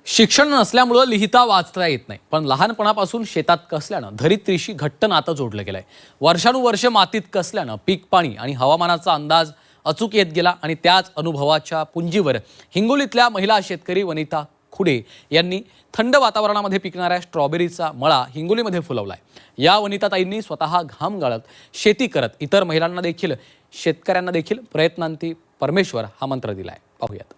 शिक्षण नसल्यामुळे लिहिता वाचता येत नाही, पण लहानपणापासून शेतात कसल्यानं धरित्रीशी घट्ट नातं जोडलं गेलंय। वर्षानुवर्ष मातीत कसल्यानं पीक पाणी आणि हवामानाचा अंदाज अचूक येत गेला आणि त्याच अनुभवाच्या पुंजीवर हिंगोलीतल्या महिला शेतकरी वनिता खुडे यांनी थंड वातावरणामध्ये पिकणाऱ्या स्ट्रॉबेरीचा मळा हिंगोलीमध्ये फुलवलाय। या वनिताताईंनी स्वतः घाम गाळत शेती करत इतर महिलांना देखील शेतकऱ्यांना देखील प्रयत्नांती परमेश्वर हा मंत्र दिलाय। पाहूयात।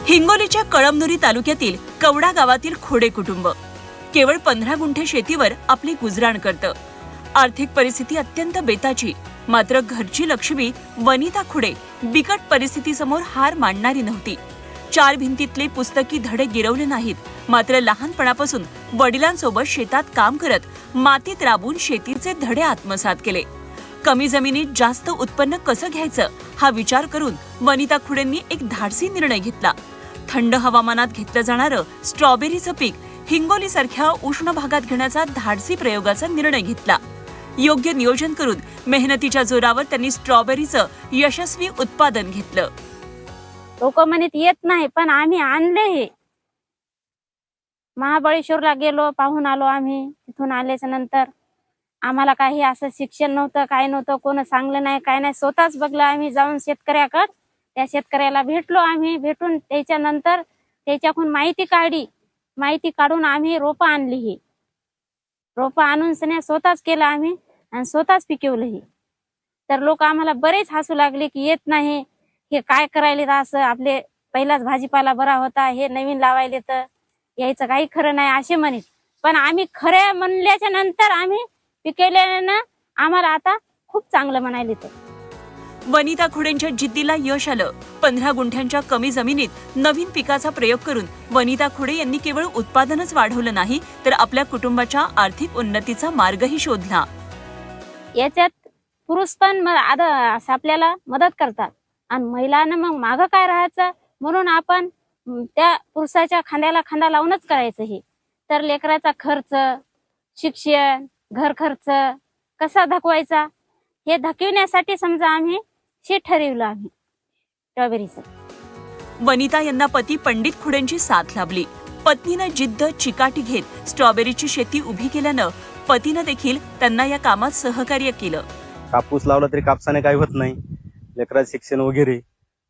हिंगोलीच्या कळमनुरी तालुक्यातील कवडा गावातील खोडे कुटुंब केवळ 15 गुंठे शेतीवर आपली गुजराण करतं। आर्थिक परिस्थिती अत्यंत बेताची, मात्र घरची लक्ष्मी वनिता खुडे बिकट परिस्थितीसमोर हार मानणारी नव्हती। 4 भिंतीतले पुस्तकी धडे गिरवले नाहीत, मात्र लहानपणापासून वडिलांसोबत शेतात काम करत मातीत राबून शेतीचे धडे आत्मसात केले। कमी जमिनीत जास्त उत्पन्न कसं घ्यायचं हा विचार करून वनिता खुडेंनी एक धाडसी निर्णय घेतला। थंड हवामानात घेतलं जाणारं स्ट्रॉबेरीचं पीक हिंगोलीसारख्या उष्ण भागात घेण्याचा धाडसी प्रयोगाचा निर्णय घेतला। योग्य नियोजन करून मेहनतीच्या जोरावर त्यांनी स्ट्रॉबेरीचं यशस्वी उत्पादन घेतलं। लोक म्हणत येत नाही, पण आम्ही आणले। हे महाबळेश्वरला गेलो, पाहून आलो आम्ही। तिथून आल्याच्या नंतर आम्हाला काही असं शिक्षण नव्हतं, काय नव्हतं, कोण सांगलं नाही, काय नाही, स्वतःच बघलं आम्ही जाऊन शेतकऱ्याकडे। त्या शेतकऱ्याला भेटलो आम्ही, भेटून त्याच्यानंतर त्याच्याकडून माहिती काढली। माहिती काढून आम्ही रोपं आणली। ही रोपं आणून स्वतःच केलं आम्ही आणि स्वतःच पिकवलं। ही तर लोक आम्हाला बरेच हसू लागले की येत नाही, हे काय करायले, असं आपले पहिलाच भाजीपाला बरा होता, हे नवीन लावायले तर यायचं काही खरं नाही असे म्हणत। पण आम्ही खरे म्हणल्याच्या नंतर आम्ही पिकवल्यानं आम्हाला आता खूप चांगलं म्हणायले। तर वनिता खुडेंच्या जिद्दीला यश आलं। 15 गुंठ्यांच्या कमी जमिनीत नवीन पिकाचा प्रयोग करून वनिता खुडे यांनी केवळ उत्पादनच वाढवलं नाही, तर आपल्या कुटुंबाच्या आर्थिक उन्नतीचा मार्गही शोधला। याच्यात पुरुष पण आपल्याला मदत करतात आणि महिलांना मग मागं काय राहायचं, म्हणून आपण त्या पुरुषाच्या खांद्याला खांदा लावूनच करायचं। हे तर लेकराचा खर्च, शिक्षण, घर खर्च कसा धकवायचा हे धकविण्यासाठी समजा आम्ही हे ठरवलं आम्ही स्ट्रॉबेरीचं। वनिता यांना पती पंडित खुडेंची साथ लाभली। पत्नीनं जिद्द चिकाटी घेत स्ट्रॉबेरीची शेती उभी केल्यानं पतीनं देखील त्यांना या कामात सहकार्य केलं। कापूस लावला तरी कापसाने काही होत नाही, लेकराचं शिक्षण वगैरे।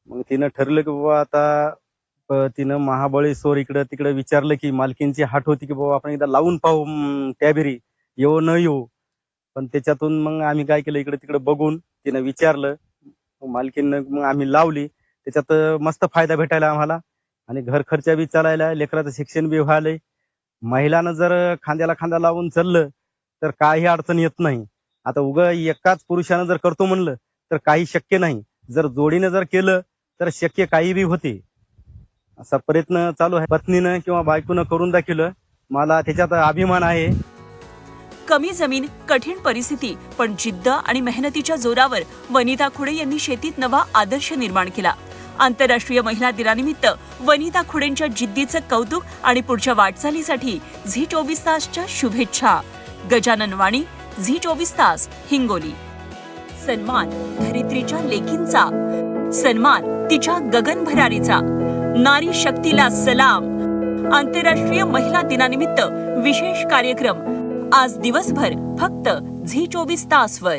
मग तिनं ठरलं की बाबा आता तिनं महाबळेश्वर इकडं तिकडं विचारलं की मालकींची हाट होती की बाबा आपण एकदा लावून पाहू स्ट्रॉबेरी, येऊ न येऊ। पण त्याच्यातून मग आम्ही काय केलं, इकडे तिकडे बघून तिनं विचारलं, मालकीनं मग आम्ही लावली। त्याच्यात मस्त फायदा भेटायला आम्हाला आणि घर खर्च बी चालायला, लेकराचं शिक्षण बी व्हायलंय। महिलानं जर खांद्याला खांदा लावून चाललं तर काही अडचण येत नाही। आता एकाच पुरुषानं जर करतो म्हणलं तर काही शक्य नाही, जर जोडीनं जर केलं तर शक्य काही बी होते। असा प्रयत्न चालू आहे। पत्नीनं किंवा बायकोनं करून दाखवलं, मला त्याच्यात अभिमान आहे। कमी जमीन, कठीण परिस्थिती, पण जिद्द आणि मेहनतीच्या जोरावर वनिता खुडे यांनी शेतीत नवा आदर्श निर्माण केला। आंतरराष्ट्रीय महिला दिनानिमित्त वनिता खुडेंच्या जिद्दीचं कौतुक आणि पुढच्या वाटचालीसाठी झी24 तासच्या शुभेच्छा। गजानन वाणी, झी24 तास, हिंगोली। सन्मान धरित्रीच्या लेकींचा, सन्मान तिच्या गगनभरारीचा, नारी शक्तीला सलाम। आंतरराष्ट्रीय महिला दिनानिमित्त विशेष कार्यक्रम आज दिवसभर फक्त झी24 तासवर।